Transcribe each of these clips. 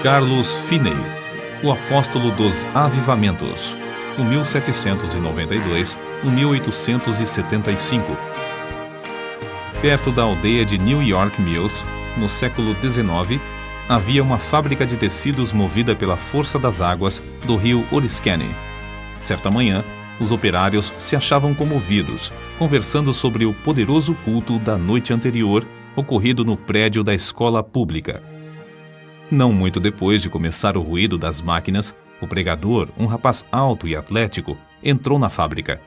Carlos Finney, o apóstolo dos avivamentos, o 1792 e 1875. Perto da aldeia de New York Mills, no século XIX, havia uma fábrica de tecidos movida pela força das águas do rio Oriskany. Certa manhã, os operários se achavam comovidos, conversando sobre o poderoso culto da noite anterior, ocorrido no prédio da escola pública. Não muito depois de começar o ruído das máquinas, o pregador, um rapaz alto e atlético, entrou na fábrica.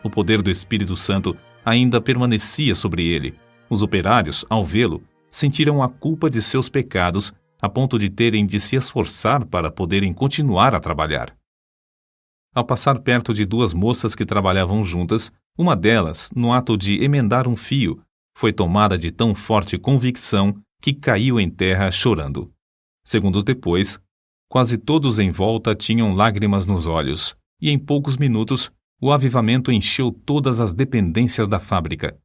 O poder do Espírito Santo ainda permanecia sobre ele. Os operários, ao vê-lo, sentiram a culpa de seus pecados a ponto de terem de se esforçar para poderem continuar a trabalhar. Ao passar perto de duas moças que trabalhavam juntas, uma delas, no ato de emendar um fio, foi tomada de tão forte convicção que caiu em terra chorando. Segundos depois, quase todos em volta tinham lágrimas nos olhos, e em poucos minutos o avivamento encheu todas as dependências da fábrica.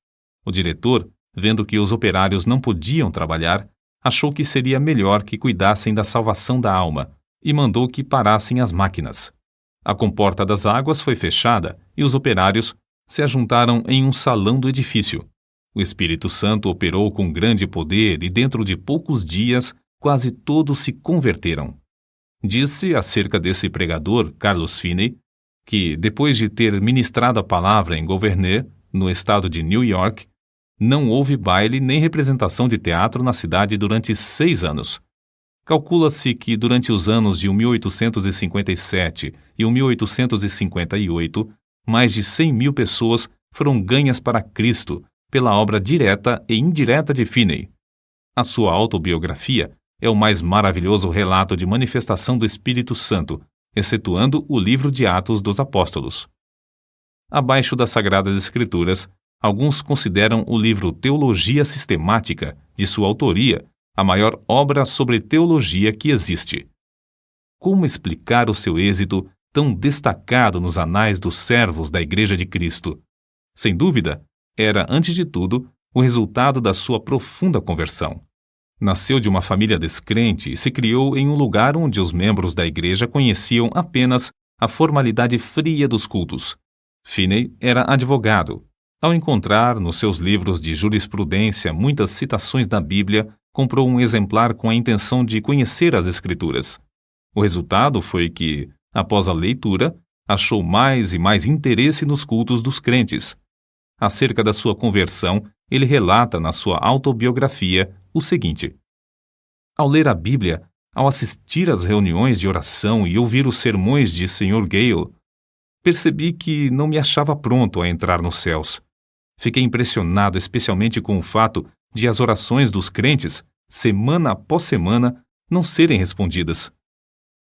O diretor, vendo que os operários não podiam trabalhar, achou que seria melhor que cuidassem da salvação da alma e mandou que parassem as máquinas. A comporta das águas foi fechada e os operários se ajuntaram em um salão do edifício. O Espírito Santo operou com grande poder e dentro de poucos dias quase todos se converteram. Disse acerca desse pregador, Carlos Finney, que depois de ter ministrado a palavra em Gouverneur, no estado de New York, não houve baile nem representação de teatro na cidade durante 6 anos. Calcula-se que durante os anos de 1857 e 1858, mais de 100 mil pessoas foram ganhas para Cristo pela obra direta e indireta de Finney. A sua autobiografia é o mais maravilhoso relato de manifestação do Espírito Santo, excetuando o livro de Atos dos Apóstolos. Abaixo das Sagradas Escrituras, alguns consideram o livro Teologia Sistemática, de sua autoria, a maior obra sobre teologia que existe. Como explicar o seu êxito tão destacado nos anais dos servos da Igreja de Cristo? Sem dúvida, era, antes de tudo, o resultado da sua profunda conversão. Nasceu de uma família descrente e se criou em um lugar onde os membros da igreja conheciam apenas a formalidade fria dos cultos. Finney era advogado. Ao encontrar nos seus livros de jurisprudência muitas citações da Bíblia, comprou um exemplar com a intenção de conhecer as Escrituras. O resultado foi que, após a leitura, achou mais e mais interesse nos cultos dos crentes. Acerca da sua conversão, ele relata na sua autobiografia o seguinte: ao ler a Bíblia, ao assistir às reuniões de oração e ouvir os sermões de Sr. Gale, percebi que não me achava pronto a entrar nos céus. Fiquei impressionado especialmente com o fato de as orações dos crentes, semana após semana, não serem respondidas.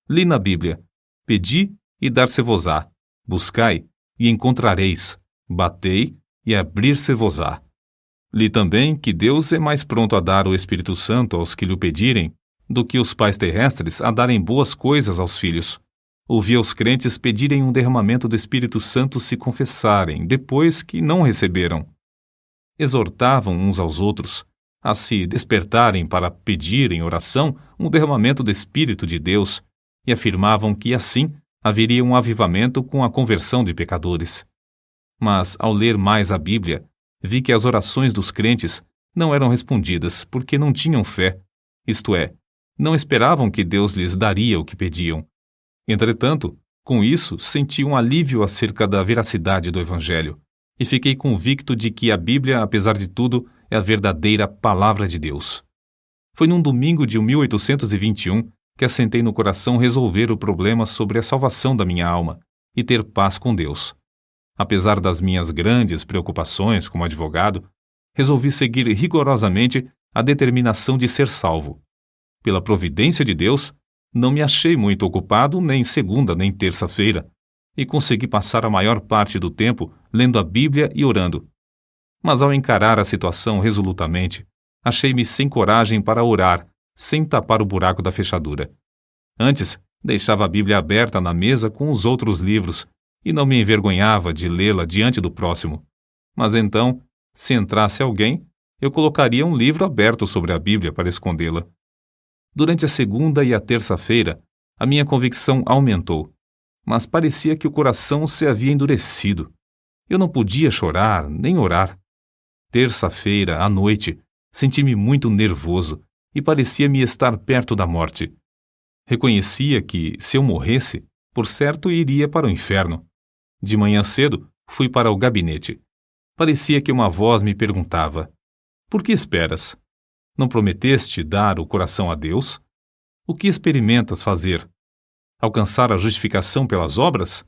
Li na Bíblia: pedi e dar-se-vos-á, buscai e encontrareis, batei e abrir-se-vos-á. Li também que Deus é mais pronto a dar o Espírito Santo aos que lhe pedirem do que os pais terrestres a darem boas coisas aos filhos. Ouvi os crentes pedirem um derramamento do Espírito Santo se confessarem, depois que não receberam. Exortavam uns aos outros a se despertarem para pedir em oração um derramamento do Espírito de Deus e afirmavam que assim haveria um avivamento com a conversão de pecadores. Mas, ao ler mais a Bíblia, vi que as orações dos crentes não eram respondidas porque não tinham fé, isto é, não esperavam que Deus lhes daria o que pediam. Entretanto, com isso, senti um alívio acerca da veracidade do Evangelho e fiquei convicto de que a Bíblia, apesar de tudo, é a verdadeira Palavra de Deus. Foi num domingo de 1821 que assentei no coração resolver o problema sobre a salvação da minha alma e ter paz com Deus. Apesar das minhas grandes preocupações como advogado, resolvi seguir rigorosamente a determinação de ser salvo. Pela providência de Deus, não me achei muito ocupado nem segunda nem terça-feira, e consegui passar a maior parte do tempo lendo a Bíblia e orando. Mas ao encarar a situação resolutamente, achei-me sem coragem para orar, sem tapar o buraco da fechadura. Antes, deixava a Bíblia aberta na mesa com os outros livros, e não me envergonhava de lê-la diante do próximo. Mas então, se entrasse alguém, eu colocaria um livro aberto sobre a Bíblia para escondê-la. Durante a segunda e a terça-feira, a minha convicção aumentou, mas parecia que o coração se havia endurecido. Eu não podia chorar nem orar. Terça-feira, à noite, senti-me muito nervoso e parecia-me estar perto da morte. Reconhecia que, se eu morresse, por certo iria para o inferno. De manhã cedo, fui para o gabinete. Parecia que uma voz me perguntava: por que esperas? Não prometeste dar o coração a Deus? O que experimentas fazer? Alcançar a justificação pelas obras?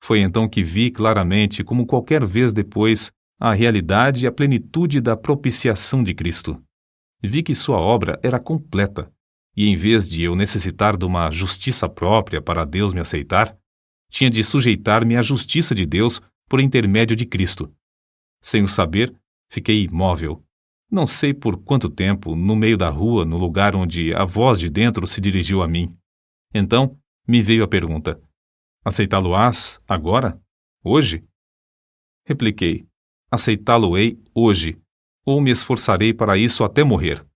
Foi então que vi claramente, como qualquer vez depois, a realidade e a plenitude da propiciação de Cristo. Vi que sua obra era completa, e em vez de eu necessitar de uma justiça própria para Deus me aceitar, tinha de sujeitar-me à justiça de Deus por intermédio de Cristo. Sem o saber, fiquei imóvel. Não sei por quanto tempo, no meio da rua, no lugar onde a voz de dentro se dirigiu a mim. Então, me veio a pergunta: aceitá-lo-ás agora? Hoje? Repliquei: aceitá-lo-ei hoje, ou me esforçarei para isso até morrer.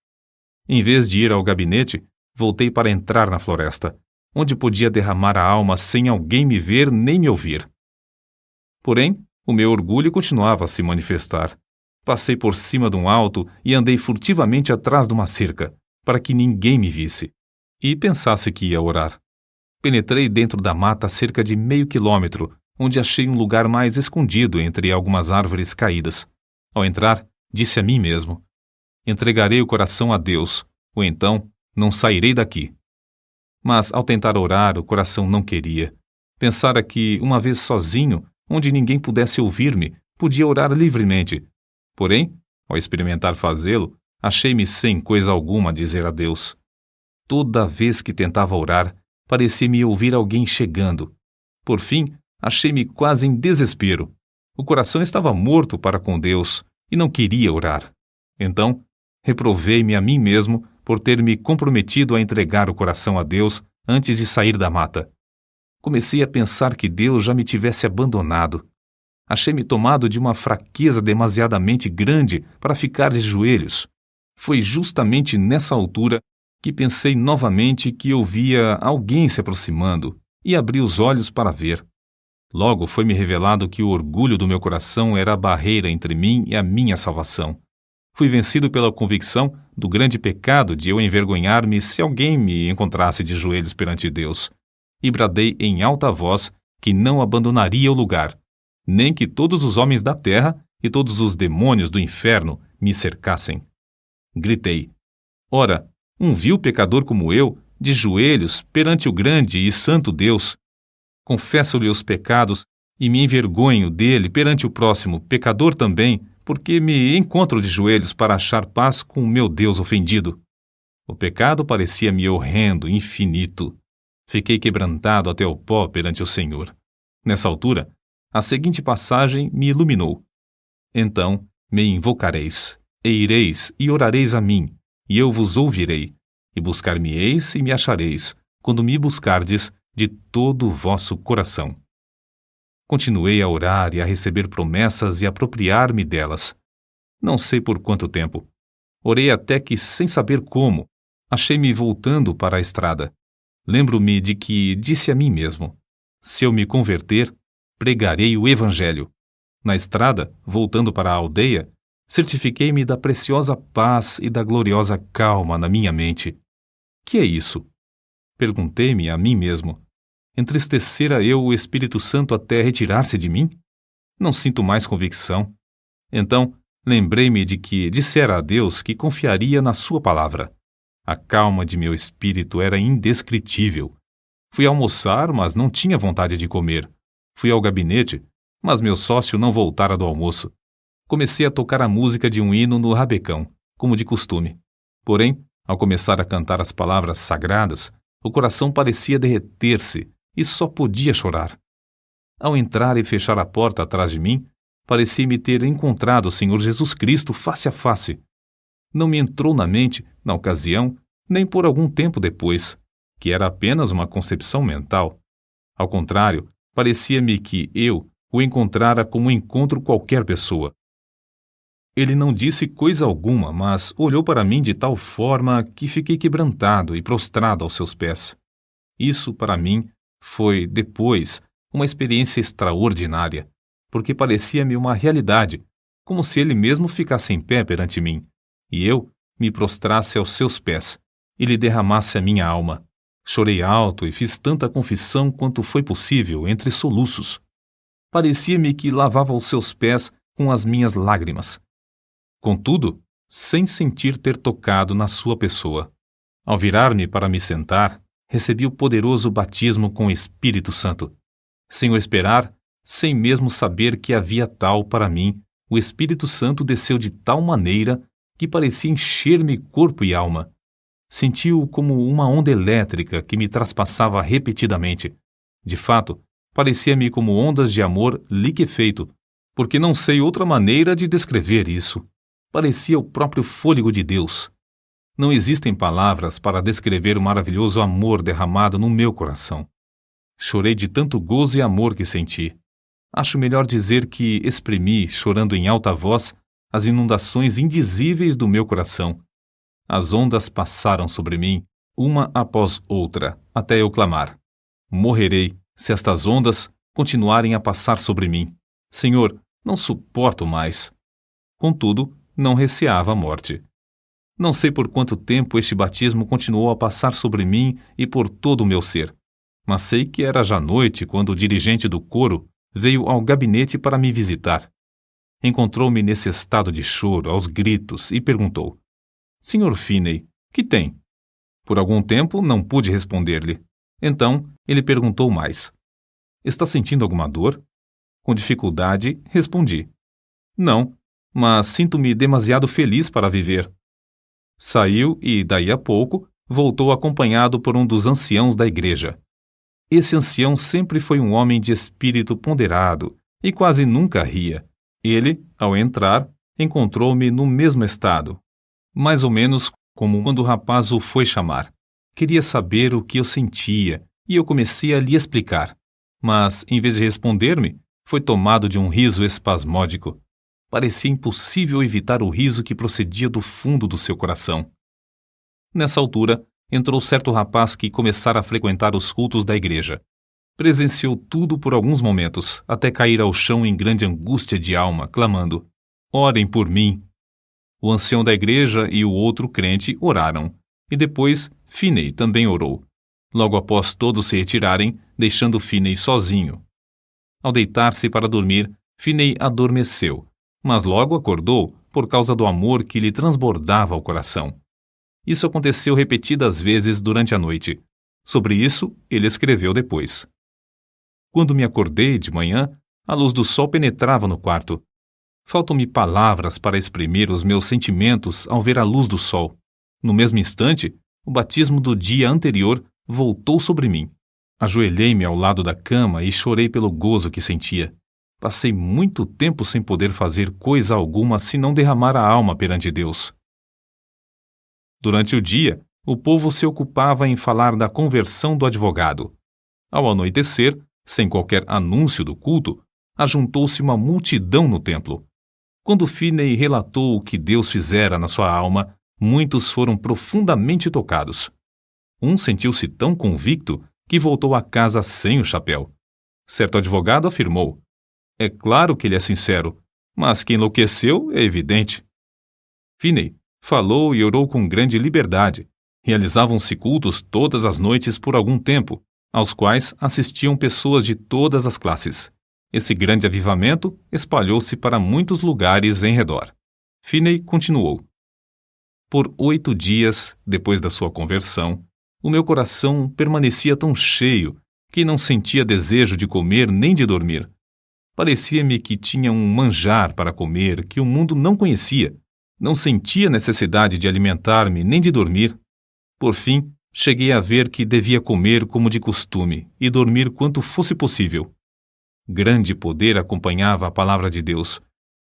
Em vez de ir ao gabinete, voltei para entrar na floresta, onde podia derramar a alma sem alguém me ver nem me ouvir. Porém, o meu orgulho continuava a se manifestar. Passei por cima de um alto e andei furtivamente atrás de uma cerca, para que ninguém me visse, e pensasse que ia orar. Penetrei dentro da mata a cerca de meio quilômetro, onde achei um lugar mais escondido entre algumas árvores caídas. Ao entrar, disse a mim mesmo: entregarei o coração a Deus, ou então não sairei daqui. Mas, ao tentar orar, o coração não queria. Pensara que, uma vez sozinho, onde ninguém pudesse ouvir-me, podia orar livremente. Porém, ao experimentar fazê-lo, achei-me sem coisa alguma a dizer a Deus. Toda vez que tentava orar, parecia-me ouvir alguém chegando. Por fim, achei-me quase em desespero. O coração estava morto para com Deus e não queria orar. Então, reprovei-me a mim mesmo por ter me comprometido a entregar o coração a Deus antes de sair da mata. Comecei a pensar que Deus já me tivesse abandonado. Achei-me tomado de uma fraqueza demasiadamente grande para ficar de joelhos. Foi justamente nessa altura que pensei novamente que eu via alguém se aproximando e abri os olhos para ver. Logo foi-me revelado que o orgulho do meu coração era a barreira entre mim e a minha salvação. Fui vencido pela convicção do grande pecado de eu envergonhar-me se alguém me encontrasse de joelhos perante Deus, e bradei em alta voz que não abandonaria o lugar, nem que todos os homens da terra e todos os demônios do inferno me cercassem. Gritei: ora, um vil pecador como eu, de joelhos perante o grande e santo Deus. Confesso-lhe os pecados e me envergonho dele perante o próximo, pecador também, porque me encontro de joelhos para achar paz com o meu Deus ofendido. O pecado parecia-me horrendo, infinito. Fiquei quebrantado até o pó perante o Senhor. Nessa altura, a seguinte passagem me iluminou: então me invocareis, e ireis e orareis a mim, e eu vos ouvirei, e buscar-me-eis e me achareis, quando me buscardes de todo o vosso coração. Continuei a orar e a receber promessas e apropriar-me delas. Não sei por quanto tempo. Orei até que, sem saber como, achei-me voltando para a estrada. Lembro-me de que disse a mim mesmo: se eu me converter, pregarei o Evangelho. Na estrada, voltando para a aldeia, certifiquei-me da preciosa paz e da gloriosa calma na minha mente. Que é isso? Perguntei-me a mim mesmo. Entristecera eu o Espírito Santo até retirar-se de mim? Não sinto mais convicção. Então, lembrei-me de que dissera a Deus que confiaria na sua palavra. A calma de meu espírito era indescritível. Fui almoçar, mas não tinha vontade de comer. Fui ao gabinete, mas meu sócio não voltara do almoço. Comecei a tocar a música de um hino no rabecão, como de costume. Porém, ao começar a cantar as palavras sagradas, o coração parecia derreter-se e só podia chorar. Ao entrar e fechar a porta atrás de mim, parecia-me ter encontrado o Senhor Jesus Cristo face a face. Não me entrou na mente, na ocasião, nem por algum tempo depois, que era apenas uma concepção mental. Ao contrário, parecia-me que eu o encontrara como encontro qualquer pessoa. Ele não disse coisa alguma, mas olhou para mim de tal forma que fiquei quebrantado e prostrado aos seus pés. Isso, para mim, foi, depois, uma experiência extraordinária, porque parecia-me uma realidade, como se ele mesmo ficasse em pé perante mim, e eu me prostrasse aos seus pés, e lhe derramasse a minha alma. Chorei alto e fiz tanta confissão quanto foi possível entre soluços. Parecia-me que lavava os seus pés com as minhas lágrimas. Contudo, sem sentir ter tocado na sua pessoa. Ao virar-me para me sentar, recebi o poderoso batismo com o Espírito Santo. Sem o esperar, sem mesmo saber que havia tal para mim, o Espírito Santo desceu de tal maneira que parecia encher-me corpo e alma. Senti-o como uma onda elétrica que me traspassava repetidamente. De fato, parecia-me como ondas de amor liquefeito, porque não sei outra maneira de descrever isso. Parecia o próprio fôlego de Deus. Não existem palavras para descrever o maravilhoso amor derramado no meu coração. Chorei de tanto gozo e amor que senti. Acho melhor dizer que exprimi, chorando em alta voz, as inundações indizíveis do meu coração. As ondas passaram sobre mim, uma após outra, até eu clamar: morrerei se estas ondas continuarem a passar sobre mim. Senhor, não suporto mais. Contudo, não receava a morte. Não sei por quanto tempo este batismo continuou a passar sobre mim e por todo o meu ser, mas sei que era já noite quando o dirigente do coro veio ao gabinete para me visitar. Encontrou-me nesse estado de choro, aos gritos, e perguntou: Sr. Finney, que tem? Por algum tempo não pude responder-lhe. Então ele perguntou mais: Está sentindo alguma dor? Com dificuldade, respondi: Não, mas sinto-me demasiado feliz para viver. Saiu e, daí a pouco, voltou acompanhado por um dos anciãos da igreja. Esse ancião sempre foi um homem de espírito ponderado e quase nunca ria. Ele, ao entrar, encontrou-me no mesmo estado, mais ou menos como quando o rapaz o foi chamar. Queria saber o que eu sentia e eu comecei a lhe explicar. Mas, em vez de responder-me, foi tomado de um riso espasmódico. Parecia impossível evitar o riso que procedia do fundo do seu coração. Nessa altura, entrou certo rapaz que começara a frequentar os cultos da igreja. Presenciou tudo por alguns momentos, até cair ao chão em grande angústia de alma, clamando: Orem por mim! O ancião da igreja e o outro crente oraram, e depois Finney também orou. Logo após todos se retirarem, deixando Finney sozinho. Ao deitar-se para dormir, Finney adormeceu, mas logo acordou por causa do amor que lhe transbordava o coração. Isso aconteceu repetidas vezes durante a noite. Sobre isso, ele escreveu depois: Quando me acordei de manhã, a luz do sol penetrava no quarto. Faltam-me palavras para exprimir os meus sentimentos ao ver a luz do sol. No mesmo instante, o batismo do dia anterior voltou sobre mim. Ajoelhei-me ao lado da cama e chorei pelo gozo que sentia. Passei muito tempo sem poder fazer coisa alguma senão derramar a alma perante Deus. Durante o dia, o povo se ocupava em falar da conversão do advogado. Ao anoitecer, sem qualquer anúncio do culto, ajuntou-se uma multidão no templo. Quando Finney relatou o que Deus fizera na sua alma, muitos foram profundamente tocados. Um sentiu-se tão convicto que voltou a casa sem o chapéu. Certo advogado afirmou: É claro que ele é sincero, mas que enlouqueceu é evidente. Finney falou e orou com grande liberdade. Realizavam-se cultos todas as noites por algum tempo, aos quais assistiam pessoas de todas as classes. Esse grande avivamento espalhou-se para muitos lugares em redor. Finney continuou: Por 8 dias, depois da sua conversão, o meu coração permanecia tão cheio que não sentia desejo de comer nem de dormir. Parecia-me que tinha um manjar para comer que o mundo não conhecia. Não sentia necessidade de alimentar-me nem de dormir. Por fim, cheguei a ver que devia comer como de costume e dormir quanto fosse possível. Grande poder acompanhava a palavra de Deus.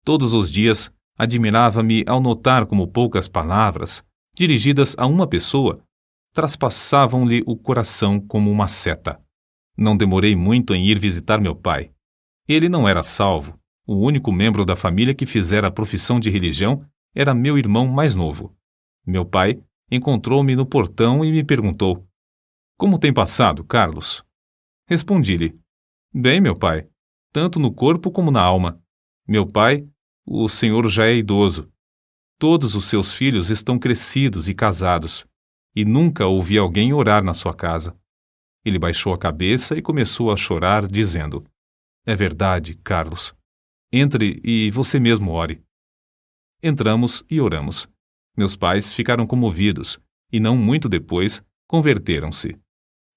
Todos os dias, admirava-me ao notar como poucas palavras, dirigidas a uma pessoa, traspassavam-lhe o coração como uma seta. Não demorei muito em ir visitar meu pai. Ele não era salvo, O único membro da família que fizera a profissão de religião era meu irmão mais novo. Meu pai encontrou-me no portão e me perguntou: "Como tem passado, Carlos?" Respondi-lhe: "Bem, meu pai, tanto no corpo como na alma. Meu pai, o senhor já é idoso. Todos os seus filhos estão crescidos e casados, e nunca ouvi alguém orar na sua casa." Ele baixou a cabeça e começou a chorar, dizendo: "É verdade, Carlos. Entre e você mesmo ore." Entramos e oramos. Meus pais ficaram comovidos e, não muito depois, converteram-se.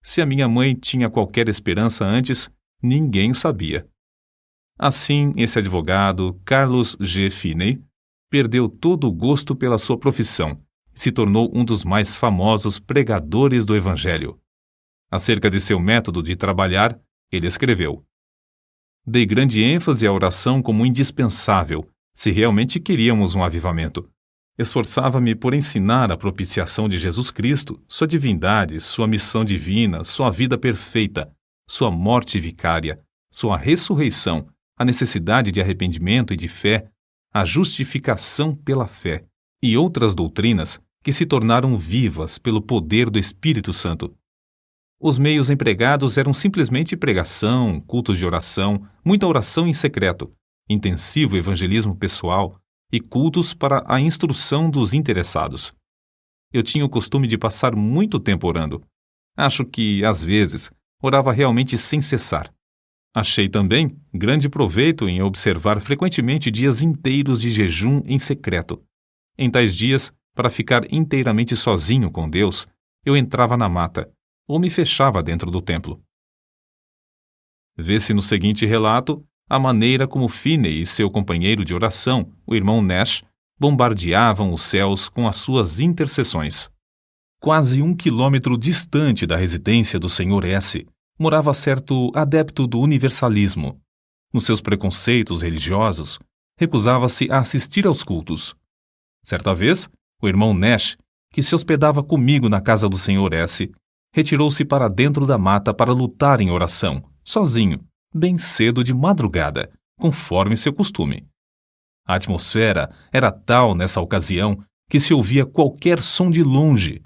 Se a minha mãe tinha qualquer esperança antes, ninguém o sabia. Assim, esse advogado, Carlos G. Finney, perdeu todo o gosto pela sua profissão e se tornou um dos mais famosos pregadores do Evangelho. Acerca de seu método de trabalhar, ele escreveu: "Dei grande ênfase à oração como indispensável, se realmente queríamos um avivamento. Esforçava-me por ensinar a propiciação de Jesus Cristo, sua divindade, sua missão divina, sua vida perfeita, sua morte vicária, sua ressurreição, a necessidade de arrependimento e de fé, a justificação pela fé e outras doutrinas que se tornaram vivas pelo poder do Espírito Santo. Os meios empregados eram simplesmente pregação, cultos de oração, muita oração em secreto, intensivo evangelismo pessoal e cultos para a instrução dos interessados. Eu tinha o costume de passar muito tempo orando. Acho que, às vezes, orava realmente sem cessar. Achei também grande proveito em observar frequentemente dias inteiros de jejum em secreto. Em tais dias, para ficar inteiramente sozinho com Deus, eu entrava na mata ou me fechava dentro do templo. Vê-se no seguinte relato a maneira como Finney e seu companheiro de oração, o irmão Nash, bombardeavam os céus com as suas intercessões. Quase 1 quilômetro distante da residência do Sr. S., morava certo adepto do universalismo. Nos seus preconceitos religiosos, recusava-se a assistir aos cultos. Certa vez, o irmão Nash, que se hospedava comigo na casa do Sr. S., retirou-se para dentro da mata para lutar em oração, sozinho, bem cedo de madrugada, conforme seu costume. A atmosfera era tal nessa ocasião que se ouvia qualquer som de longe.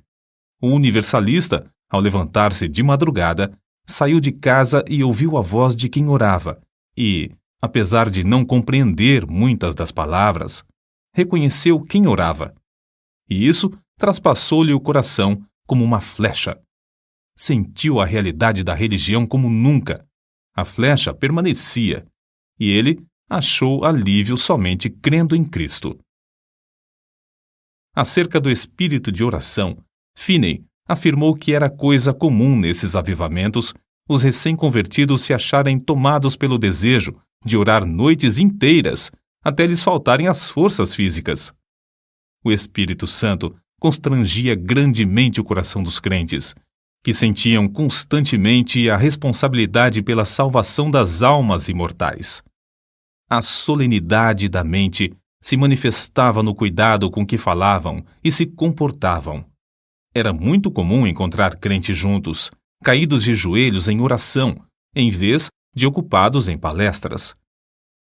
O universalista, ao levantar-se de madrugada, saiu de casa e ouviu a voz de quem orava e, apesar de não compreender muitas das palavras, reconheceu quem orava. E isso traspassou-lhe o coração como uma flecha. Sentiu a realidade da religião como nunca. A flecha permanecia, e ele achou alívio somente crendo em Cristo. Acerca do espírito de oração, Finney afirmou que era coisa comum nesses avivamentos os recém-convertidos se acharem tomados pelo desejo de orar noites inteiras até lhes faltarem as forças físicas. O Espírito Santo constrangia grandemente o coração dos crentes, que sentiam constantemente a responsabilidade pela salvação das almas imortais. A solenidade da mente se manifestava no cuidado com que falavam e se comportavam. Era muito comum encontrar crentes juntos, caídos de joelhos em oração, em vez de ocupados em palestras.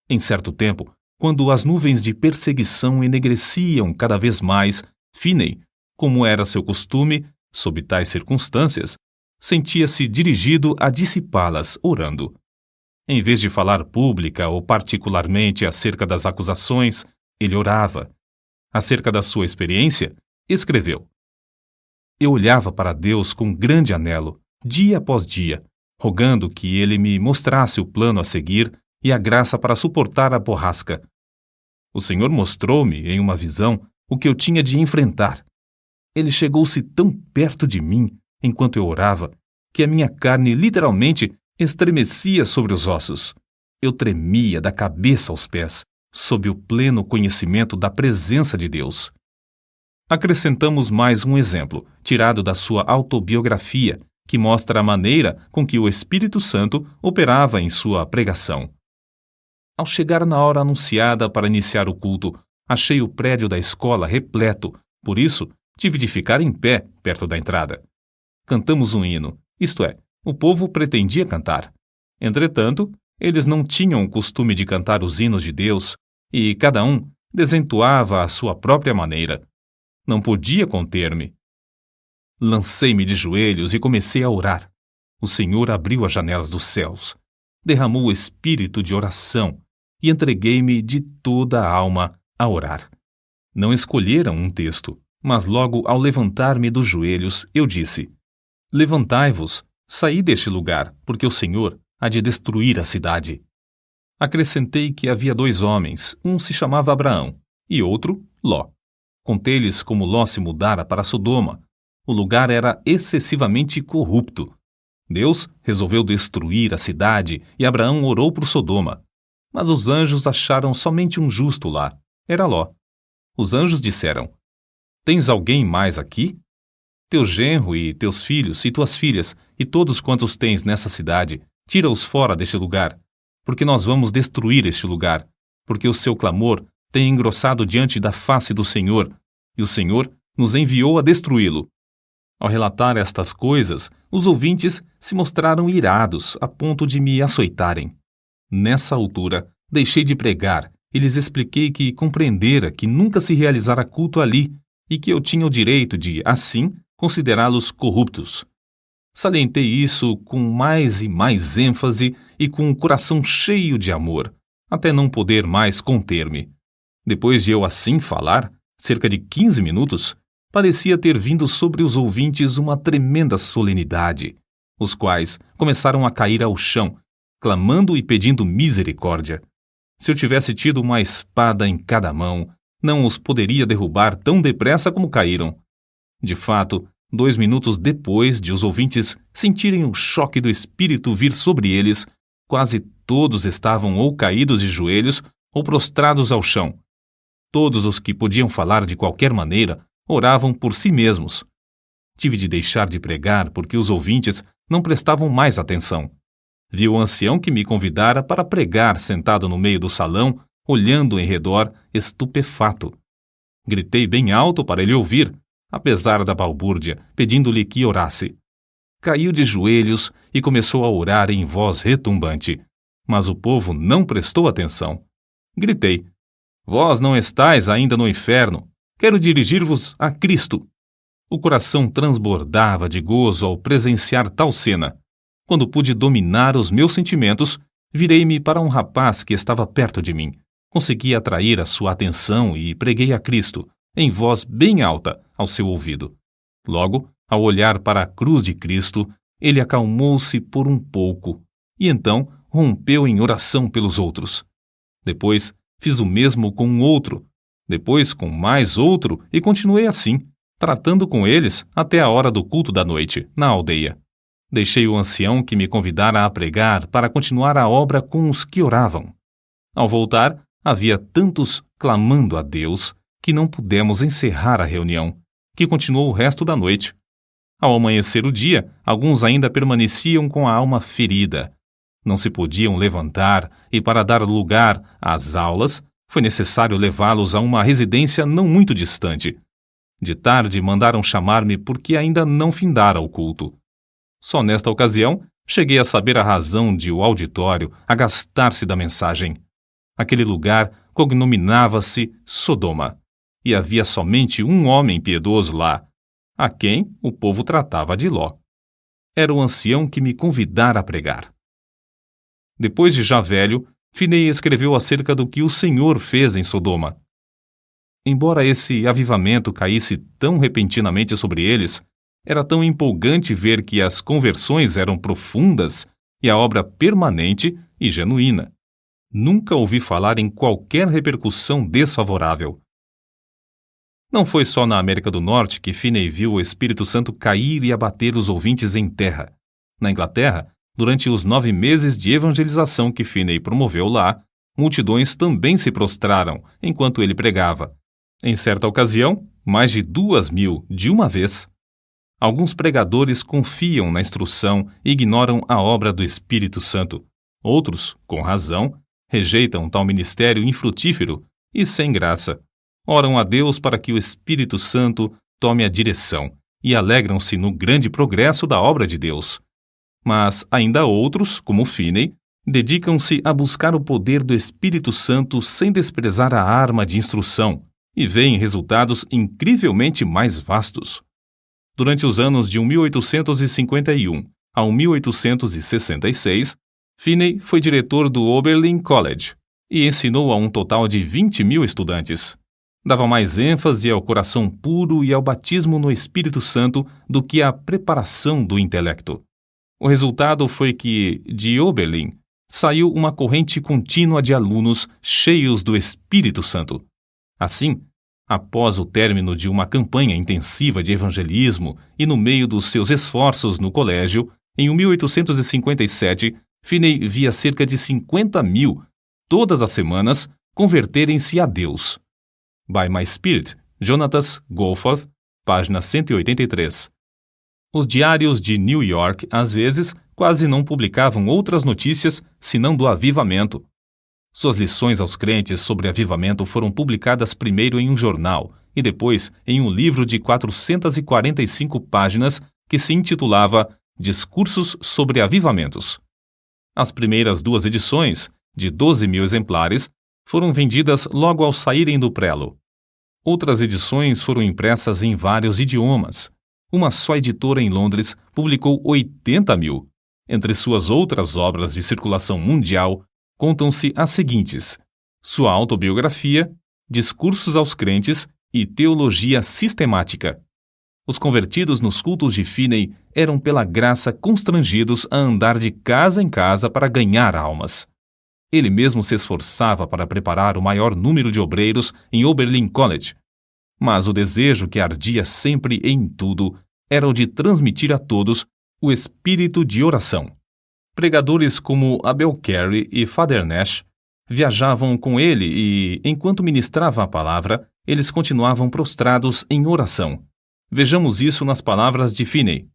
Em certo tempo, quando as nuvens de perseguição enegreciam cada vez mais, Finney, como era seu costume, sob tais circunstâncias, sentia-se dirigido a dissipá-las, orando. Em vez de falar pública ou particularmente acerca das acusações, ele orava. Acerca da sua experiência, escreveu: "Eu olhava para Deus com grande anelo, dia após dia, rogando que Ele me mostrasse o plano a seguir e a graça para suportar a borrasca. O Senhor mostrou-me, em uma visão, o que eu tinha de enfrentar. Ele chegou-se tão perto de mim, enquanto eu orava, que a minha carne literalmente estremecia sobre os ossos. Eu tremia da cabeça aos pés, sob o pleno conhecimento da presença de Deus." Acrescentamos mais um exemplo, tirado da sua autobiografia, que mostra a maneira com que o Espírito Santo operava em sua pregação. Ao chegar na hora anunciada para iniciar o culto, achei o prédio da escola repleto, por isso tive de ficar em pé perto da entrada. Cantamos um hino, isto é, o povo pretendia cantar. Entretanto, Eles não tinham o costume de cantar os hinos de Deus e cada um desentoava à sua própria maneira. Não podia conter-me. Lancei-me de joelhos e comecei a orar. O Senhor abriu as janelas dos céus, derramou o espírito de oração e entreguei-me de toda a alma a orar. Não escolheram um texto, mas logo ao levantar-me dos joelhos, eu disse: Levantai-vos, saí deste lugar, porque o Senhor há de destruir a cidade. Acrescentei que havia 2 homens, um se chamava Abraão e outro Ló. Contei-lhes como Ló se mudara para Sodoma. O lugar era excessivamente corrupto. Deus resolveu destruir a cidade e Abraão orou por Sodoma. Mas os anjos acharam somente um justo lá. Era Ló. Os anjos disseram: Tens alguém mais aqui? Teu genro e teus filhos e tuas filhas e todos quantos tens nessa cidade, tira-os fora deste lugar, porque nós vamos destruir este lugar, porque o seu clamor tem engrossado diante da face do Senhor, e o Senhor nos enviou a destruí-lo. Ao relatar estas coisas, os ouvintes se mostraram irados a ponto de me açoitarem. Nessa altura, deixei de pregar e lhes expliquei que compreendera que nunca se realizara culto ali e que eu tinha o direito de, assim, considerá-los corruptos. Salientei isso com mais e mais ênfase e com o coração cheio de amor, até não poder mais conter-me. Depois de eu assim falar, cerca de 15 minutos, parecia ter vindo sobre os ouvintes uma tremenda solenidade, os quais começaram a cair ao chão, clamando e pedindo misericórdia. Se eu tivesse tido uma espada em cada mão, não os poderia derrubar tão depressa como caíram. De fato, 2 minutos depois de os ouvintes sentirem o choque do espírito vir sobre eles, quase todos estavam ou caídos de joelhos ou prostrados ao chão. Todos os que podiam falar de qualquer maneira oravam por si mesmos. Tive de deixar de pregar porque os ouvintes não prestavam mais atenção. Vi o ancião que me convidara para pregar sentado no meio do salão, olhando em redor, estupefato. Gritei bem alto para ele ouvir, apesar da balbúrdia, pedindo-lhe que orasse. Caiu de joelhos e começou a orar em voz retumbante, mas o povo não prestou atenção. Gritei: Vós não estáis ainda no inferno. Quero dirigir-vos a Cristo. O coração transbordava de gozo ao presenciar tal cena. Quando pude dominar os meus sentimentos, virei-me para um rapaz que estava perto de mim. Consegui atrair a sua atenção e preguei a Cristo, em voz bem alta, ao seu ouvido. Logo, ao olhar para a cruz de Cristo, ele acalmou-se por um pouco e então rompeu em oração pelos outros. Depois, fiz o mesmo com um outro, depois com mais outro e continuei assim, tratando com eles até a hora do culto da noite, na aldeia. Deixei o ancião que me convidara a pregar para continuar a obra com os que oravam. Ao voltar, havia tantos clamando a Deus que não pudemos encerrar a reunião, que continuou o resto da noite. Ao amanhecer o dia, alguns ainda permaneciam com a alma ferida. Não se podiam levantar e, para dar lugar às aulas, foi necessário levá-los a uma residência não muito distante. De tarde mandaram chamar-me porque ainda não findara o culto. Só nesta ocasião cheguei a saber a razão de o auditório agastar-se da mensagem. Aquele lugar cognominava-se Sodoma, e havia somente um homem piedoso lá, a quem o povo tratava de Ló. Era o ancião que me convidara a pregar. Depois de já velho, Finney escreveu acerca do que o Senhor fez em Sodoma. Embora esse avivamento caísse tão repentinamente sobre eles, era tão empolgante ver que as conversões eram profundas e a obra permanente e genuína. Nunca ouvi falar em qualquer repercussão desfavorável. Não foi só na América do Norte que Finney viu o Espírito Santo cair e abater os ouvintes em terra. Na Inglaterra, durante os 9 meses de evangelização que Finney promoveu lá, multidões também se prostraram enquanto ele pregava. Em certa ocasião, mais de 2.000 de uma vez. Alguns pregadores confiam na instrução e ignoram a obra do Espírito Santo. Outros, com razão, rejeitam tal ministério infrutífero e sem graça. Oram a Deus para que o Espírito Santo tome a direção e alegram-se no grande progresso da obra de Deus. Mas ainda outros, como Finney, Dedicam-se a buscar o poder do Espírito Santo sem desprezar a arma de instrução e veem resultados incrivelmente mais vastos. Durante os anos de 1851 a 1866, Finney foi diretor do Oberlin College e ensinou a um total de 20.000 estudantes. Dava mais ênfase ao coração puro e ao batismo no Espírito Santo do que à preparação do intelecto. O resultado foi que, de Oberlin, saiu uma corrente contínua de alunos cheios do Espírito Santo. Assim, após o término de uma campanha intensiva de evangelismo e no meio dos seus esforços no colégio, em 1857, Finney via cerca de 50.000, todas as semanas, converterem-se a Deus. By My Spirit, Jonathan Goforth, página 183. Os diários de New York, às vezes, quase não publicavam outras notícias senão do avivamento. Suas lições aos crentes sobre avivamento foram publicadas primeiro em um jornal e depois em um livro de 445 páginas que se intitulava Discursos sobre Avivamentos. As primeiras 2 edições, de 12.000 exemplares, foram vendidas logo ao saírem do prelo. Outras edições foram impressas em vários idiomas. Uma só editora em Londres publicou 80.000. Entre suas outras obras de circulação mundial, contam-se as seguintes: sua autobiografia, Discursos aos Crentes e Teologia Sistemática. Os convertidos nos cultos de Finney eram pela graça constrangidos a andar de casa em casa para ganhar almas. Ele mesmo se esforçava para preparar o maior número de obreiros em Oberlin College, mas o desejo que ardia sempre em tudo era o de transmitir a todos o espírito de oração. Pregadores como Abel Carey e Father Nash viajavam com ele e, enquanto ministrava a palavra, eles continuavam prostrados em oração. Vejamos isso nas palavras de Finney.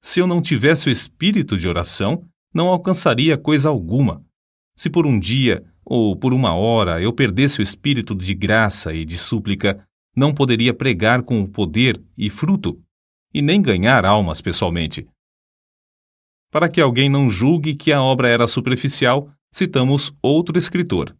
Se eu não tivesse o espírito de oração, não alcançaria coisa alguma. Se por um dia ou por uma hora eu perdesse o espírito de graça e de súplica, não poderia pregar com poder e fruto, e nem ganhar almas pessoalmente. Para que alguém não julgue que a obra era superficial, citamos outro escritor.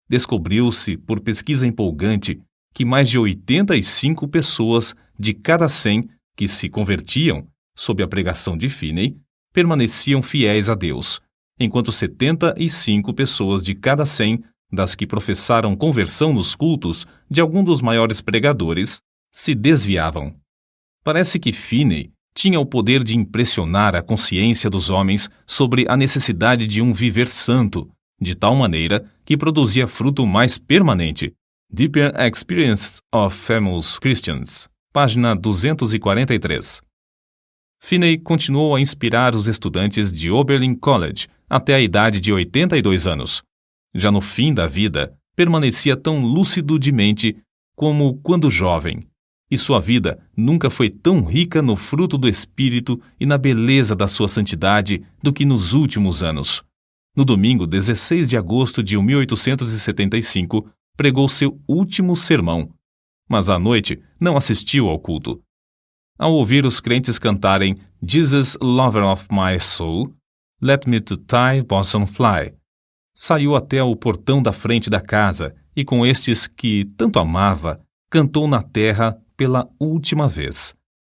Descobriu-se, por pesquisa empolgante, que mais de 85 pessoas de cada 100 que se convertiam, sob a pregação de Finney, permaneciam fiéis a Deus, enquanto 75 pessoas de cada 100 das que professaram conversão nos cultos de algum dos maiores pregadores se desviavam. Parece que Finney tinha o poder de impressionar a consciência dos homens sobre a necessidade de um viver santo, de tal maneira que produzia fruto mais permanente. Deeper Experiences of Famous Christians, página 243. Finney continuou a inspirar os estudantes de Oberlin College até a idade de 82 anos. Já no fim da vida, permanecia tão lúcido de mente como quando jovem, e sua vida nunca foi tão rica no fruto do Espírito e na beleza da sua santidade do que nos últimos anos. No domingo 16 de agosto de 1875, pregou seu último sermão, mas à noite não assistiu ao culto. Ao ouvir os crentes cantarem Jesus, Lover of My Soul, Let Me to Thy Bosom Fly, saiu até o portão da frente da casa e com estes que tanto amava, cantou na terra pela última vez.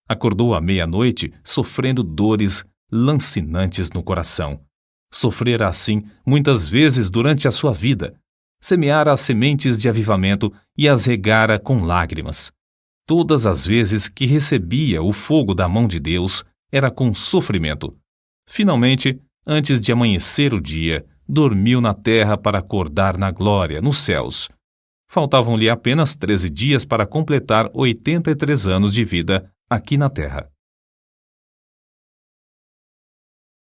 Acordou à meia-noite sofrendo dores lancinantes no coração. Sofrera assim muitas vezes durante a sua vida. Semeara as sementes de avivamento e as regara com lágrimas. Todas as vezes que recebia o fogo da mão de Deus, era com sofrimento. Finalmente, antes de amanhecer o dia, dormiu na terra para acordar na glória, nos céus. Faltavam-lhe apenas 13 dias para completar 83 anos de vida aqui na terra.